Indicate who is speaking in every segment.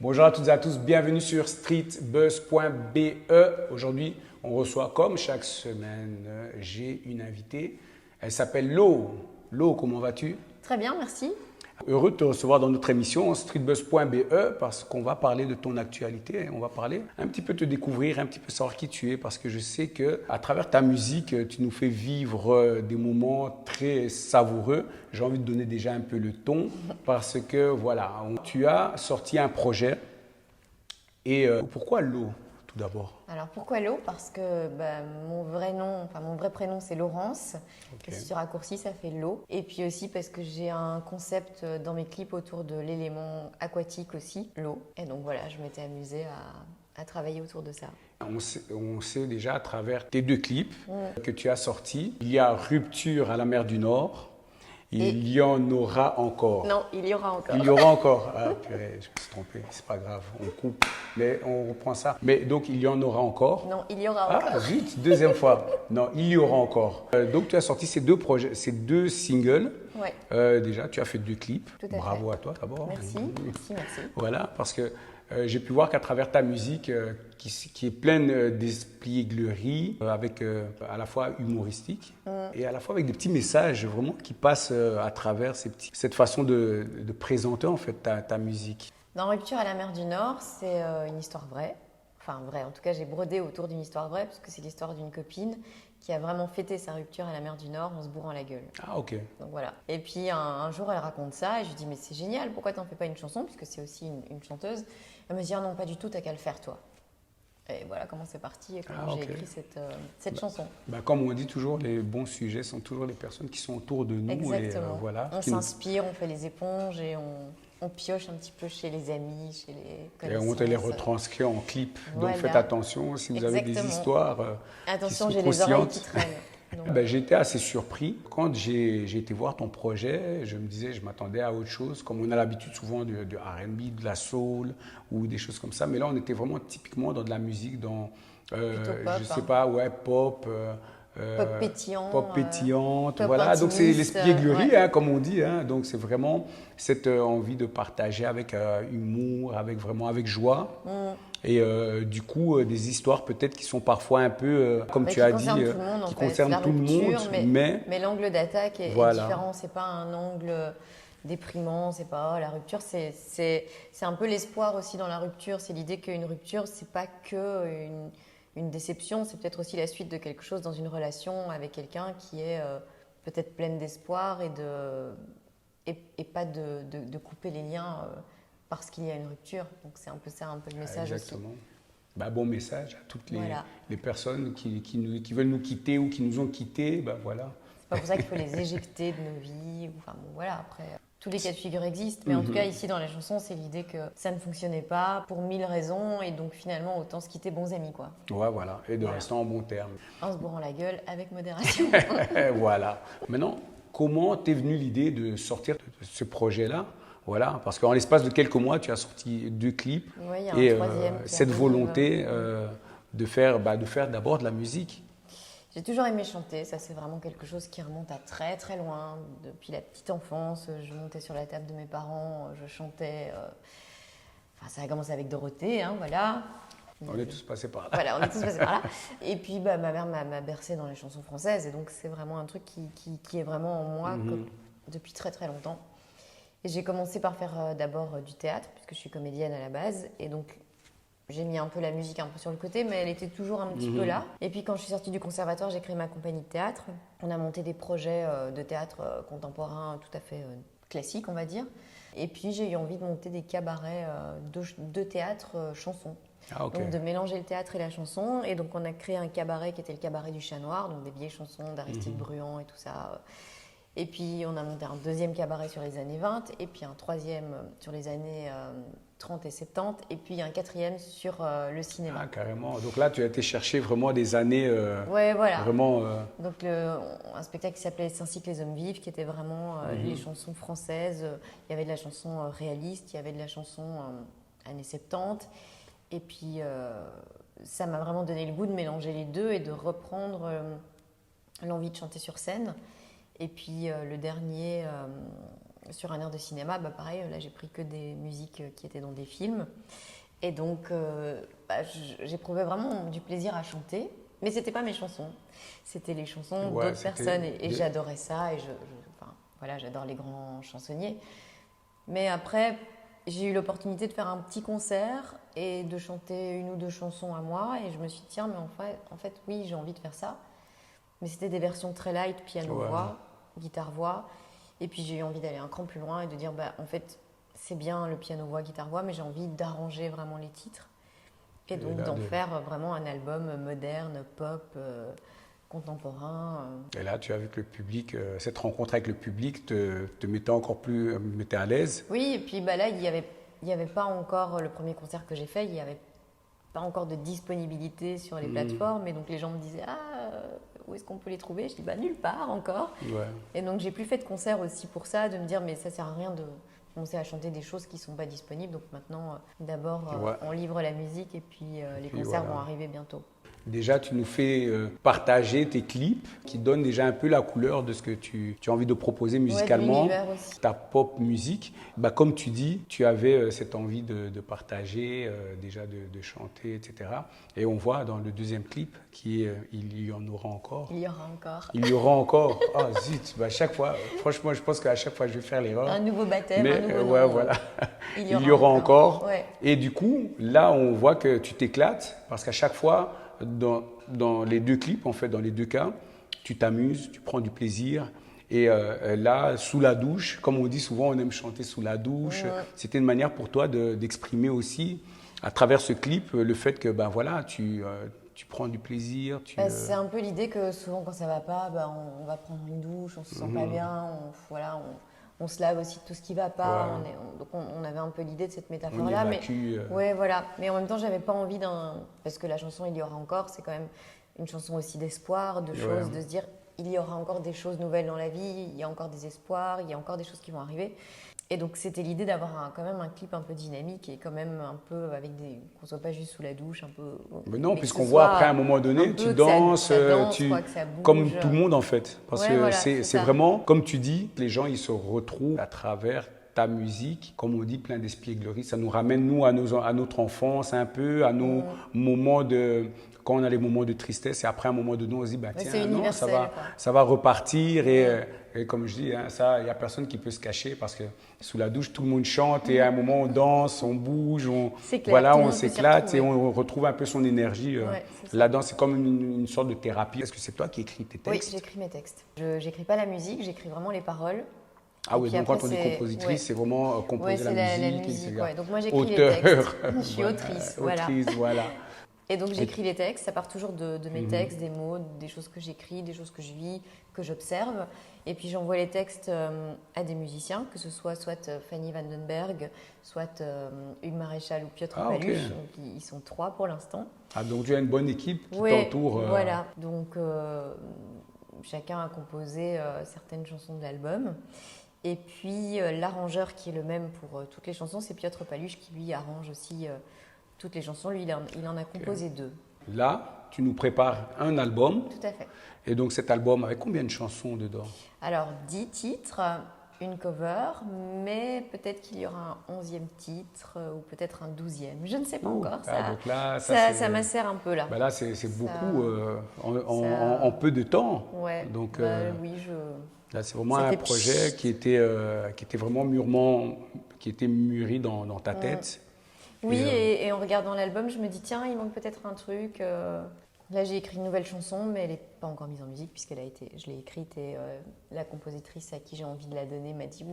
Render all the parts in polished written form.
Speaker 1: Bonjour à toutes et à tous, bienvenue sur streetbuzz.be. Aujourd'hui, on reçoit comme chaque semaine, j'ai une invitée. Elle s'appelle Lo. Lo, comment vas-tu?
Speaker 2: Très bien, merci.
Speaker 1: Heureux de te recevoir dans notre émission streetbuzz.be parce qu'on va parler de ton actualité. On va parler un petit peu te découvrir, un petit peu savoir qui tu es parce que je sais que à travers ta musique, tu nous fais vivre des moments très savoureux. J'ai envie de donner déjà un peu le ton parce que voilà, tu as sorti un projet et pourquoi Lo tout d'abord?
Speaker 2: Alors pourquoi Lo? Parce que mon vrai nom, enfin mon vrai prénom c'est Laurence.
Speaker 1: Ok.
Speaker 2: Et si tu raccourcis, ça fait Lo. Et puis aussi parce que j'ai un concept dans mes clips autour de l'élément aquatique aussi, l'eau. Et donc voilà, je m'étais amusée à travailler autour de ça.
Speaker 1: On sait déjà à travers tes deux clips que tu as sortis, il y a Rupture à la mer du Nord,
Speaker 2: Et
Speaker 1: il y en aura encore.
Speaker 2: non, il y aura encore.
Speaker 1: Il y aura encore. Ah, purée, je me suis trompé, c'est pas grave, on coupe, mais on reprend ça. Mais donc, il y en aura encore.
Speaker 2: Non, il y aura
Speaker 1: Ah,
Speaker 2: encore.
Speaker 1: zut, deuxième fois. Non, il y aura encore. Donc, tu as sorti ces deux projets, ces deux singles.
Speaker 2: Ouais,
Speaker 1: Déjà, tu as fait deux clips.
Speaker 2: tout à
Speaker 1: Bravo
Speaker 2: fait.
Speaker 1: à toi d'abord.
Speaker 2: Merci, merci, merci.
Speaker 1: Voilà, parce que j'ai pu voir qu'à travers ta musique, qui est pleine d'espièglerie, avec à la fois humoristique et à la fois avec des petits messages vraiment qui passent à travers cette façon de présenter en fait ta musique.
Speaker 2: Dans Rupture à la mer du Nord, c'est une histoire vraie. Enfin, vraie. En tout cas, j'ai brodé autour d'une histoire vraie, puisque c'est l'histoire d'une copine qui a vraiment fêté sa rupture à la mer du Nord en se bourrant la gueule.
Speaker 1: Ah, ok.
Speaker 2: Donc voilà. Et puis un jour, elle raconte ça, et je lui dis, mais c'est génial, pourquoi t'en fais pas une chanson, puisque c'est aussi une chanteuse. Elle me dit, ah non, pas du tout, t'as qu'à le faire toi. Et voilà comment c'est parti et comment
Speaker 1: Ah,
Speaker 2: j'ai
Speaker 1: ok.
Speaker 2: écrit cette chanson.
Speaker 1: Comme on dit toujours, les bons sujets sont toujours les personnes qui sont autour de nous.
Speaker 2: Exactement.
Speaker 1: Et, voilà.
Speaker 2: On s'inspire, on fait les éponges et on pioche un petit peu chez les amis, chez les
Speaker 1: Et
Speaker 2: connaissances.
Speaker 1: on te les retranscrit en clip.
Speaker 2: Voilà.
Speaker 1: Donc faites attention si vous avez des
Speaker 2: Exactement.
Speaker 1: histoires
Speaker 2: Attention,
Speaker 1: qui sont
Speaker 2: j'ai les oreilles
Speaker 1: croustillantes.
Speaker 2: qui traînent. Donc,
Speaker 1: J'ai été assez surpris. Quand j'ai été voir ton projet, je me disais, je m'attendais à autre chose, comme on a l'habitude souvent du R&B, de la soul ou des choses comme ça. Mais là, on était vraiment typiquement dans de la musique, dans,
Speaker 2: plutôt pop,
Speaker 1: je sais
Speaker 2: hein.
Speaker 1: pas, ouais, pop.
Speaker 2: Pop pétillant,
Speaker 1: Pop pétillante,
Speaker 2: pop
Speaker 1: voilà. Donc c'est
Speaker 2: intimiste,
Speaker 1: l'espièglerie,
Speaker 2: ouais.
Speaker 1: hein, comme on dit. Hein. Donc c'est vraiment cette envie de partager avec humour, avec joie. Et du coup, des histoires peut-être qui sont parfois un peu, comme tu
Speaker 2: Qui
Speaker 1: as dit,
Speaker 2: concerne tout le monde, en
Speaker 1: qui
Speaker 2: fait.
Speaker 1: concernent
Speaker 2: La
Speaker 1: tout le monde,
Speaker 2: rupture, mais l'angle d'attaque est
Speaker 1: voilà.
Speaker 2: différent. C'est pas un angle déprimant, c'est pas la rupture, c'est un peu l'espoir aussi dans la rupture. C'est l'idée qu'une rupture, c'est pas que une déception, c'est peut-être aussi la suite de quelque chose dans une relation avec quelqu'un qui est peut-être pleine d'espoir et pas de couper les liens parce qu'il y a une rupture. Donc c'est un peu ça, un peu le message
Speaker 1: Exactement.
Speaker 2: aussi.
Speaker 1: Bon message à toutes
Speaker 2: Voilà.
Speaker 1: les personnes qui veulent nous quitter ou qui nous ont quittés. Voilà.
Speaker 2: C'est pas pour ça qu'il faut les éjecter de nos vies. Enfin bon, voilà, après, tous les cas de figure existent. Mais en tout cas, ici, dans la chanson, c'est l'idée que ça ne fonctionnait pas pour 1000 raisons. Et donc, finalement, autant se quitter bons amis, quoi.
Speaker 1: Ouais, voilà. Et de
Speaker 2: Voilà.
Speaker 1: rester en bon terme.
Speaker 2: En se bourrant la gueule, avec modération.
Speaker 1: Voilà. Maintenant, comment t'es venue l'idée de sortir de ce projet-là? Voilà, parce qu'en l'espace de quelques mois, tu as sorti deux clips.
Speaker 2: Ouais, il y a
Speaker 1: et
Speaker 2: un troisième qui
Speaker 1: cette
Speaker 2: arrive.
Speaker 1: volonté de faire d'abord de la musique.
Speaker 2: J'ai toujours aimé chanter. Ça, c'est vraiment quelque chose qui remonte à très, très loin. Depuis la petite enfance, je montais sur la table de mes parents, je chantais. Enfin, ça a commencé avec Dorothée, hein, voilà.
Speaker 1: On est tous passés par là.
Speaker 2: Voilà, on est tous passés par là. Et puis, ma mère m'a bercée dans les chansons françaises. Et donc, c'est vraiment un truc qui est vraiment en moi depuis très, très longtemps. Et j'ai commencé par faire d'abord du théâtre, puisque je suis comédienne à la base. Et donc, j'ai mis un peu la musique un peu sur le côté, mais elle était toujours un petit peu là. Et puis, quand je suis sortie du conservatoire, j'ai créé ma compagnie de théâtre. On a monté des projets de théâtre contemporain tout à fait classiques, on va dire. Et puis, j'ai eu envie de monter des cabarets de théâtre chansons.
Speaker 1: Ah, ok.
Speaker 2: Donc de mélanger le théâtre et la chanson. Et donc on a créé un cabaret qui était le cabaret du Chat Noir, donc des vieilles chansons d'Aristide Bruand et tout ça. Et puis on a monté un deuxième cabaret sur les années 20, et puis un troisième sur les années 30 et 70, et puis un quatrième sur le cinéma.
Speaker 1: Ah, carrément. Donc là, tu as été chercher vraiment des années
Speaker 2: Ouais, voilà.
Speaker 1: vraiment.
Speaker 2: Donc un spectacle qui s'appelait Ainsi que les hommes vivent, qui était vraiment les chansons françaises. Il y avait de la chanson réaliste, il y avait de la chanson années 70. Et puis, ça m'a vraiment donné le goût de mélanger les deux et de reprendre l'envie de chanter sur scène. Et puis, le dernier sur un air de cinéma, bah pareil, là j'ai pris que des musiques qui étaient dans des films. Et donc j'éprouvais vraiment du plaisir à chanter, mais c'était pas mes chansons, c'était les chansons d'autres personnes et j'adorais ça et enfin, voilà, j'adore les grands chansonniers. Mais après, j'ai eu l'opportunité de faire un petit concert et de chanter une ou deux chansons à moi et je me suis dit tiens, mais en fait oui, j'ai envie de faire ça. Mais c'était des versions très light, piano-voix, guitare-voix. Et puis j'ai eu envie d'aller un cran plus loin et de dire, en fait, c'est bien le piano-voix, guitare-voix, mais j'ai envie d'arranger vraiment les titres. Et donc d'en faire vraiment un album moderne, pop, contemporain.
Speaker 1: Et là, tu as vu que le public, cette rencontre avec le public te mettait encore plus mettait à l'aise.
Speaker 2: Oui, et puis là, il y avait pas encore, le premier concert que j'ai fait, il n'y avait pas encore de disponibilité sur les plateformes. Et donc les gens me disaient, où est-ce qu'on peut les trouver? Je dis, nulle part encore. Ouais. Et donc, j'ai plus fait de concert aussi pour ça, de me dire, mais ça sert à rien de commencer à chanter des choses qui ne sont pas disponibles. Donc maintenant, d'abord, on livre la musique et puis les concerts vont arriver bientôt.
Speaker 1: Déjà, tu nous fais partager tes clips qui donnent déjà un peu la couleur de ce que tu as envie de proposer musicalement, ta pop musique. Comme tu dis, tu avais cette envie de partager, déjà de chanter, etc. Et on voit dans le deuxième clip Il y en aura encore.
Speaker 2: Il y aura encore.
Speaker 1: Il y aura encore. Ah zut, chaque fois, franchement, je pense qu'à chaque fois, je vais faire l'erreur.
Speaker 2: Un nouveau baptême, un nouveau nom.
Speaker 1: Voilà. Il y aura encore. Ouais. Et du coup, là, on voit que tu t'éclates parce qu'à chaque fois, dans les deux clips, en fait, dans les deux cas, tu t'amuses, tu prends du plaisir. Et là, sous la douche, comme on dit souvent, on aime chanter sous la douche. Ouais. C'était une manière pour toi d'exprimer aussi, à travers ce clip, le fait que tu prends du plaisir.
Speaker 2: C'est un peu l'idée que souvent, quand ça ne va pas, on va prendre une douche, on ne se sent pas bien, on se lave aussi de tout ce qui ne va pas. Ouais. Donc on avait un peu l'idée de cette métaphore-là. Ouais, voilà. Mais en même temps, je n'avais pas envie parce que la chanson Il y aura encore, c'est quand même une chanson aussi d'espoir, de choses, de se dire il y aura encore des choses nouvelles dans la vie, il y a encore des espoirs, il y a encore des choses qui vont arriver. Et donc, c'était l'idée d'avoir quand même un clip un peu dynamique et quand même un peu avec qu'on ne soit pas juste sous la douche, un peu…
Speaker 1: Mais non, puisqu'on voit après, à un moment donné, tu danses, comme tout le monde en fait. Parce que voilà, c'est vraiment, comme tu dis, les gens, ils se retrouvent à travers ta musique, comme on dit, plein d'espiègleries. Ça nous ramène, nous, à notre enfance un peu, à nos moments quand on a les moments de tristesse et après un moment donné, on se dit, tiens, non, ça va repartir. Et comme je dis, il n'y a personne qui peut se cacher parce que sous la douche, tout le monde chante et à un moment, on danse, on bouge, on s'éclate et on retrouve un peu son énergie. La danse, c'est comme une sorte de thérapie. Est-ce que c'est toi qui écris tes textes?
Speaker 2: Oui, j'écris mes textes. Je n'écris pas la musique, j'écris vraiment les paroles.
Speaker 1: Ah oui, donc quand on est compositrice, c'est vraiment composer la musique.
Speaker 2: Donc moi, j'écris les textes. Je suis autrice,
Speaker 1: voilà.
Speaker 2: Et donc j'écris les textes, ça part toujours de mes textes, des mots, des choses que j'écris, des choses que je vis, que j'observe. Et puis j'envoie les textes à des musiciens, que ce soit Fanny Vandenberg, soit Hugues Maréchal ou Piotr Paluche. Donc ils sont 3 pour l'instant.
Speaker 1: Ah, donc tu as une bonne équipe qui t'entoure.
Speaker 2: Voilà, donc chacun a composé certaines chansons de l'album. Et puis l'arrangeur qui est le même pour toutes les chansons, c'est Piotr Paluche qui lui arrange aussi toutes les chansons. Lui, il en a composé 2.
Speaker 1: Là, tu nous prépares un album.
Speaker 2: Tout à fait.
Speaker 1: Et donc cet album, avec combien de chansons dedans?
Speaker 2: Alors 10 titres, une cover, mais peut-être qu'il y aura un 11e titre ou peut-être un 12e. Je ne sais pas encore.
Speaker 1: Donc là,
Speaker 2: ça macère un peu là.
Speaker 1: Là, c'est beaucoup en peu de temps.
Speaker 2: Ouais.
Speaker 1: Donc,
Speaker 2: oui,
Speaker 1: là, c'est vraiment un projet qui était vraiment qui était mûri dans ta tête.
Speaker 2: Oui, et en regardant l'album, je me dis, tiens, il manque peut-être un truc. Là, j'ai écrit une nouvelle chanson, mais elle n'est pas encore mise en musique je l'ai écrite et la compositrice à qui j'ai envie de la donner m'a dit,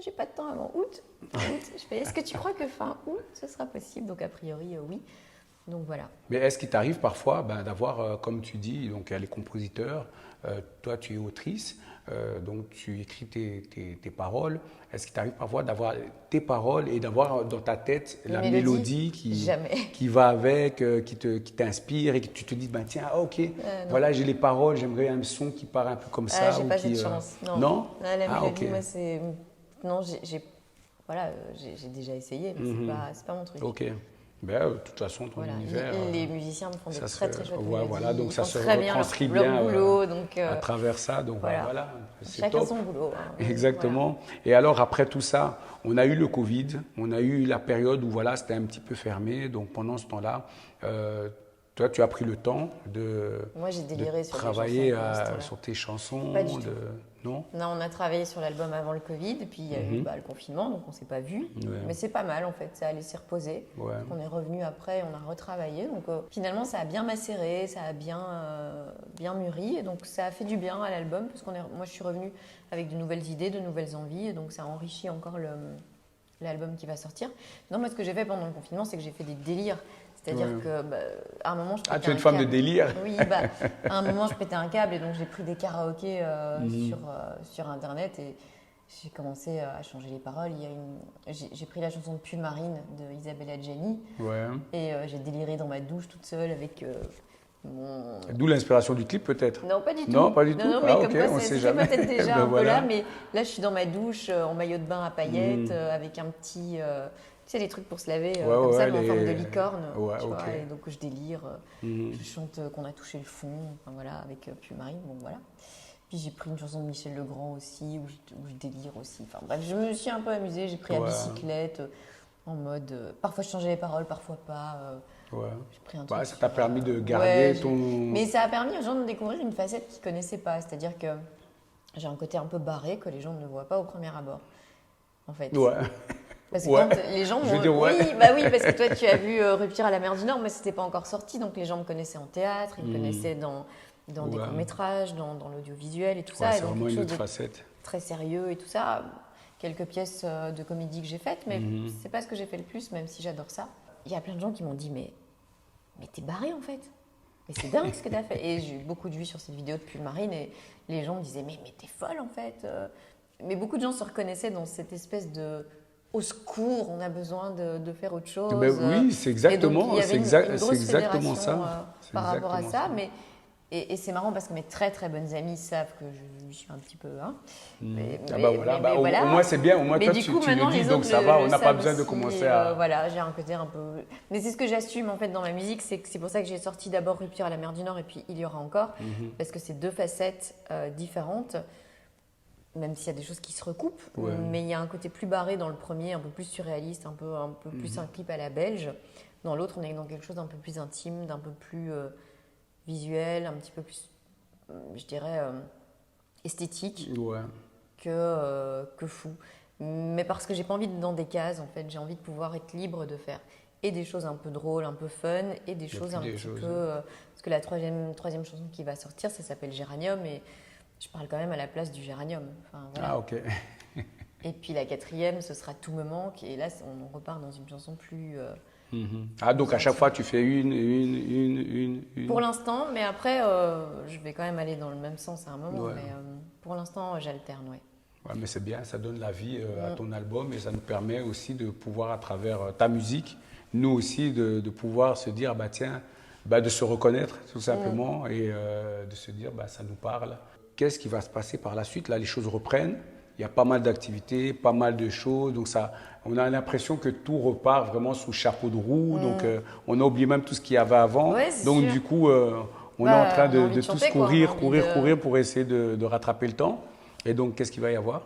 Speaker 2: j'ai pas de temps avant août. Je fais, est-ce que tu crois que fin août, ce sera possible? Donc, a priori, oui. Donc, voilà.
Speaker 1: Mais est-ce qu'il t'arrive parfois d'avoir, comme tu dis, donc les compositeurs, toi, tu es autrice, donc tu écris tes paroles. Est-ce qu'il t'arrive parfois d'avoir tes paroles et d'avoir dans ta tête la mélodie qui va avec, qui t'inspire et que tu te dis, tiens, ok, voilà, j'ai les paroles, j'aimerais un son qui part un peu comme ça.
Speaker 2: J'ai pas cette chance. Non, la mélodie, moi, c'est… Non, j'ai déjà essayé, mais c'est pas mon truc.
Speaker 1: Ok. Ben, de toute façon, ton
Speaker 2: Voilà.
Speaker 1: univers.
Speaker 2: Les musiciens me font des
Speaker 1: ça
Speaker 2: très
Speaker 1: se-
Speaker 2: très chouettes
Speaker 1: ouais,
Speaker 2: mélodies.
Speaker 1: voilà, donc
Speaker 2: Ils
Speaker 1: ça
Speaker 2: font
Speaker 1: se
Speaker 2: très bien
Speaker 1: retranscrit
Speaker 2: leur
Speaker 1: bien
Speaker 2: boulot. Donc,
Speaker 1: à travers ça. Donc voilà, c'est
Speaker 2: chacun
Speaker 1: top.
Speaker 2: son boulot. Hein.
Speaker 1: Exactement. Et alors, après tout ça, on a eu le Covid, on a eu la période où voilà, c'était un petit peu fermé. Donc pendant ce temps-là, toi, tu as pris le temps
Speaker 2: Moi, j'ai déliré
Speaker 1: de
Speaker 2: sur
Speaker 1: travailler
Speaker 2: des chansons pendant ce temps-là.
Speaker 1: sur tes chansons.
Speaker 2: Pas du tout.
Speaker 1: Non.
Speaker 2: Non, on a travaillé sur l'album avant le Covid, et puis il y a eu le confinement, donc on ne s'est pas vu.
Speaker 1: Ouais.
Speaker 2: Mais c'est pas mal en fait, ça a laissé reposer.
Speaker 1: Ouais.
Speaker 2: On est revenu après, on a retravaillé. Donc finalement, ça a bien macéré, ça a bien mûri, et donc ça a fait du bien à l'album, parce moi je suis revenue avec de nouvelles idées, de nouvelles envies, et donc ça enrichit encore l'album qui va sortir. Non, moi ce que j'ai fait pendant le confinement, c'est que j'ai fait des délires. C'est-à-dire que à un moment, je pétais
Speaker 1: tu es une
Speaker 2: un
Speaker 1: femme
Speaker 2: câble.
Speaker 1: de délire.
Speaker 2: Oui, à un moment, je pétais un câble et donc j'ai pris des karaokés sur Internet et j'ai commencé à changer les paroles. J'ai pris la chanson de Pull Marine de Isabella Gianni et j'ai déliré dans ma douche toute seule avec mon...
Speaker 1: D'où l'inspiration du clip peut-être.
Speaker 2: Non, pas du tout.
Speaker 1: Non, pas du tout.
Speaker 2: Non, mais
Speaker 1: Ah,
Speaker 2: comme
Speaker 1: ok,
Speaker 2: quoi,
Speaker 1: on
Speaker 2: c'est
Speaker 1: sait jamais.
Speaker 2: peut-être déjà
Speaker 1: Ben
Speaker 2: un peu
Speaker 1: voilà.
Speaker 2: là, mais là, je suis dans ma douche en maillot de bain à paillettes avec un petit... tu sais, les trucs pour se laver, comme ça, mais en forme de licorne.
Speaker 1: Ouais,
Speaker 2: tu vois,
Speaker 1: ok.
Speaker 2: et donc, je délire. Je chante qu'on a touché le fond, enfin, voilà, avec Pull Marine. Bon, voilà. Puis j'ai pris une chanson de Michel Legrand aussi, où je délire aussi. Enfin bref, je me suis un peu amusée. J'ai pris la bicyclette en mode... parfois, je changeais les paroles, parfois pas. J'ai pris un truc
Speaker 1: ça t'a permis de garder ton...
Speaker 2: Mais ça a permis aux gens de découvrir une facette qu'ils ne connaissaient pas. C'est-à-dire que j'ai un côté un peu barré que les gens ne voient pas au premier abord, en fait.
Speaker 1: Ouais.
Speaker 2: Parce que quand les gens
Speaker 1: Je veux dire, ouais.
Speaker 2: oui, parce que toi, tu as vu Rupture à la mer du Nord, mais c'était pas encore sorti, donc les gens me connaissaient en théâtre, ils me connaissaient dans des courts-métrages, dans l'audiovisuel et tout ça.
Speaker 1: C'est
Speaker 2: et donc
Speaker 1: vraiment
Speaker 2: quelque
Speaker 1: une
Speaker 2: chose
Speaker 1: autre
Speaker 2: de
Speaker 1: facette.
Speaker 2: très sérieux et tout ça. Quelques pièces de comédie que j'ai faites, mais c'est pas ce que j'ai fait le plus, même si j'adore ça. Il y a plein de gens qui m'ont dit, mais t'es barré en fait. Mais c'est dingue ce que t'as fait. Et j'ai eu beaucoup de vues sur cette vidéo de Pull Marine et les gens me disaient, mais t'es folle en fait. Mais beaucoup de gens se reconnaissaient dans cette espèce de... Au secours, on a besoin de faire autre chose.
Speaker 1: Oui, c'est exactement,
Speaker 2: c'est
Speaker 1: exactement ça.
Speaker 2: Par rapport à ça. Et c'est marrant parce que mes très très bonnes amies savent que je suis un petit peu...
Speaker 1: Au moins c'est bien, au moins
Speaker 2: mais
Speaker 1: toi
Speaker 2: du
Speaker 1: tu
Speaker 2: coup,
Speaker 1: le dis, donc ça va, on n'a pas besoin de commencer à...
Speaker 2: Voilà, j'ai un côté un peu... Mais c'est ce que j'assume en fait dans ma musique, c'est pour ça que j'ai sorti d'abord Rupture à la mer du Nord et puis Il y aura encore, parce que c'est deux facettes différentes. Même s'il y a des choses qui se recoupent, mais il y a un côté plus barré dans le premier, un peu plus surréaliste, un peu plus un clip à la belge. Dans l'autre, on est dans quelque chose d'un peu plus intime, d'un peu plus visuel, un petit peu plus, je dirais, esthétique que fou. Mais parce que j'ai pas envie d'être dans des cases, en fait, j'ai envie de pouvoir être libre de faire et des choses un peu drôles, un peu fun, et des choses un petit peu... parce que la troisième chanson qui va sortir, ça s'appelle Géranium, et je parle quand même à la place du géranium. Enfin, voilà.
Speaker 1: Ah, ok.
Speaker 2: Et puis la quatrième, ce sera Tout me manque. Et là, on repart dans une chanson plus...
Speaker 1: Ah, donc à chaque fois, tu fais une...
Speaker 2: Pour l'instant, mais après, je vais quand même aller dans le même sens à un moment. Mais pour l'instant, j'alterne,
Speaker 1: Ouais, mais c'est bien, ça donne la vie à ton album et ça nous permet aussi de pouvoir, à travers ta musique, nous aussi, de pouvoir se dire, de se reconnaître tout simplement et de se dire, ça nous parle. Qu'est-ce qui va se passer par la suite? Là, les choses reprennent. Il y a pas mal d'activités, pas mal de choses. Donc, on a l'impression que tout repart vraiment sous chapeau de roue. Donc, on a oublié même tout ce qu'il y avait avant.
Speaker 2: Ouais,
Speaker 1: donc,
Speaker 2: sûr.
Speaker 1: Du coup, on est en train de tous
Speaker 2: chanter,
Speaker 1: courir pour essayer de rattraper le temps. Et donc, qu'est-ce qu'il va y avoir?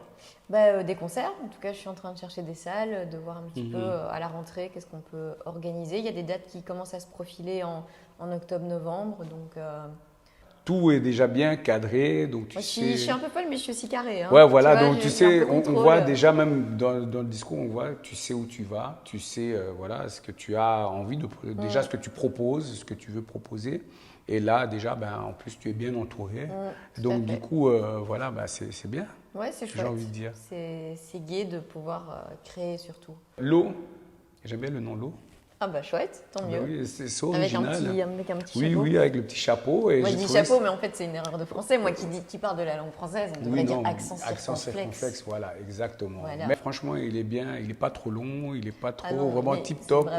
Speaker 2: Des concerts. En tout cas, je suis en train de chercher des salles, de voir un petit peu à la rentrée qu'est-ce qu'on peut organiser. Il y a des dates qui commencent à se profiler en octobre-novembre. Donc...
Speaker 1: Tout est déjà bien cadré, donc
Speaker 2: je suis un peu folle, mais je suis aussi carrée. Hein.
Speaker 1: Ouais, voilà, tu vois, donc
Speaker 2: tu sais,
Speaker 1: on voit déjà même dans le discours, on voit, tu sais où tu vas, tu sais, ce que tu as envie de, déjà ce que tu proposes, ce que tu veux proposer. Et là, déjà, en plus, tu es bien entouré. Donc, du coup, c'est bien.
Speaker 2: Ouais, c'est chouette.
Speaker 1: J'ai envie de dire.
Speaker 2: C'est gai de pouvoir créer surtout.
Speaker 1: L'eau, j'aime bien le nom L'eau.
Speaker 2: Ah chouette, tant mieux.
Speaker 1: Oui, c'est original.
Speaker 2: Avec un petit chapeau.
Speaker 1: Oui, avec le petit chapeau. Et
Speaker 2: moi, je dis chapeau, mais en fait, c'est une erreur de français. Moi qui parle de la langue française, on devrait dire accent circonflexe.
Speaker 1: Voilà, exactement.
Speaker 2: Voilà.
Speaker 1: Mais franchement, il est bien, il n'est pas trop long, il n'est pas trop, vraiment tip-top.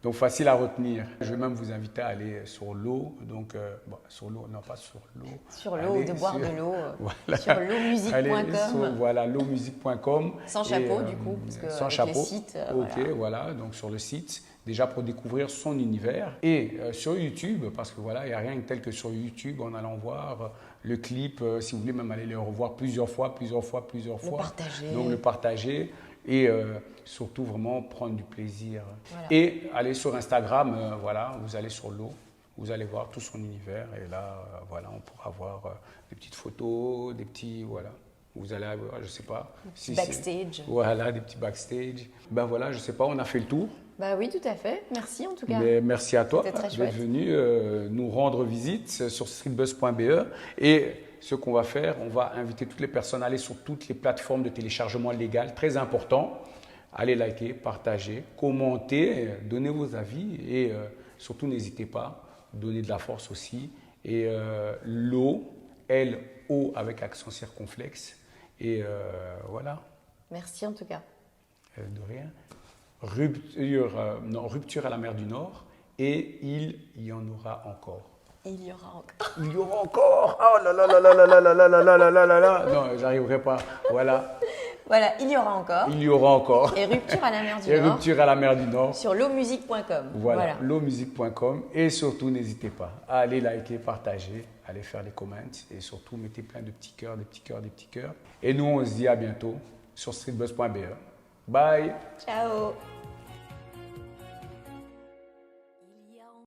Speaker 1: Donc facile à retenir. Je vais même vous inviter à aller sur l'eau. Donc sur l'eau, non pas sur l'eau.
Speaker 2: Sur l'eau, de boire de l'eau.
Speaker 1: Voilà.
Speaker 2: Sur lawmusic.com.
Speaker 1: Voilà, lawmusic.com.
Speaker 2: Sans chapeau du coup, parce que
Speaker 1: sans
Speaker 2: avec
Speaker 1: chapeau.
Speaker 2: les sites.
Speaker 1: Ok, voilà, donc sur le site, déjà pour découvrir son univers. Et sur YouTube, parce que voilà, il n'y a rien de tel que sur YouTube, en allant voir le clip, si vous voulez même aller le revoir plusieurs fois.
Speaker 2: Le partager.
Speaker 1: Donc le partager et surtout vraiment prendre du plaisir.
Speaker 2: Voilà.
Speaker 1: Et aller sur Instagram, voilà, vous allez sur l'eau, vous allez voir tout son univers et là, voilà, on pourra voir des petites photos, des petits, voilà. Vous allez avoir, je sais pas. Si
Speaker 2: backstage.
Speaker 1: Voilà, des petits backstage. Ben voilà, je sais pas, on a fait le tour.
Speaker 2: Bah oui, tout à fait. Merci en tout cas.
Speaker 1: Mais merci à toi
Speaker 2: d'être
Speaker 1: venu nous rendre visite sur streetbuzz.be. Et ce qu'on va faire, on va inviter toutes les personnes à aller sur toutes les plateformes de téléchargement légales, très important. Allez liker, partager, commenter, donner vos avis et surtout n'hésitez pas, donner de la force aussi. Et l'eau, L-O avec accent circonflexe. Et voilà.
Speaker 2: Merci en tout cas.
Speaker 1: De rien. Rupture à la mer du Nord et il y en aura encore.
Speaker 2: Il y aura encore.
Speaker 1: Il y aura encore. Oh là là là là là là là là là là là là là. Non, j'arriverai pas. Voilà.
Speaker 2: Voilà, il y aura encore.
Speaker 1: Il y aura encore.
Speaker 2: Et rupture à la mer du
Speaker 1: Et
Speaker 2: Nord.
Speaker 1: rupture à la mer du Nord.
Speaker 2: Sur lawmusic.com.
Speaker 1: Voilà. lawmusic.com. Et surtout, n'hésitez pas à aller liker, partager, aller faire les comments et surtout mettez plein de petits cœurs, des petits cœurs, des petits cœurs. Et nous, on se dit à bientôt sur streetbuzz.be. Bye.
Speaker 2: Ciao.